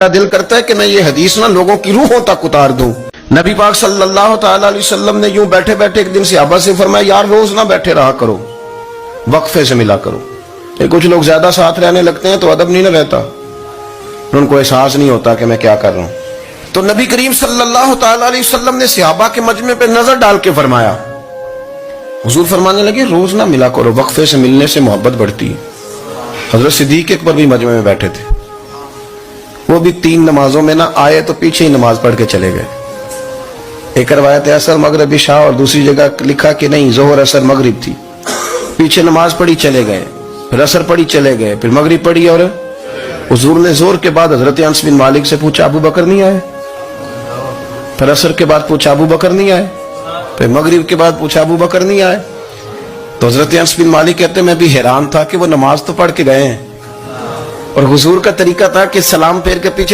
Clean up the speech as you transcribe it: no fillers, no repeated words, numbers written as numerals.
دل کرتا ہے کہ میں یہ حدیث نہ لوگوں کی روحوں تک اتار دوں۔ نبی پاک صلی اللہ تعالی علیہ وسلم نے یوں بیٹھے بیٹھے ایک دن صحابہ سے فرمایا یار روز نہ بیٹھے رہا کرو، وقفے سے ملا کرو۔ کچھ لوگ زیادہ ساتھ رہنے لگتے ہیں تو ادب نہیں نہ رہتا، ان کو احساس نہیں ہوتا کہ میں کیا کر رہا ہوں۔ تو نبی کریم صلی اللہ تعالی علیہ وسلم نے صحابہ کے مجمع پہ نظر ڈال کے فرمایا، حضور فرمانے لگے روز نہ ملا کرو، وقفے سے ملنے سے محبت بڑھتی ہے۔ حضرت صدیق اکبر بھی مجمع میں بیٹھے تھے، وہ بھی 3 نمازوں میں نہ آئے تو پیچھے ہی نماز پڑھ کے چلے گئے۔ ایک روایت عصر مغرب عشاء اور دوسری جگہ لکھا کہ نہیں ظہر عصر مغرب تھی، پیچھے نماز پڑھی چلے گئے، پھر عصر پڑھی چلے گئے، پھر مغرب پڑھی، اور حضور نے زور کے بعد حضرت انس بن مالک سے پوچھا ابو بکر نہیں آئے؟ پھر عصر کے بعد پوچھا ابو بکر نہیں آئے؟ پھر مغرب کے بعد پوچھا ابو بکر نہیں آئے؟ تو حضرت انس بن مالک کہتے میں بھی حیران تھا کہ وہ نماز تو پڑھ کے گئے ہیں، اور حضور کا طریقہ تھا کہ سلام پھیر کے پیچھے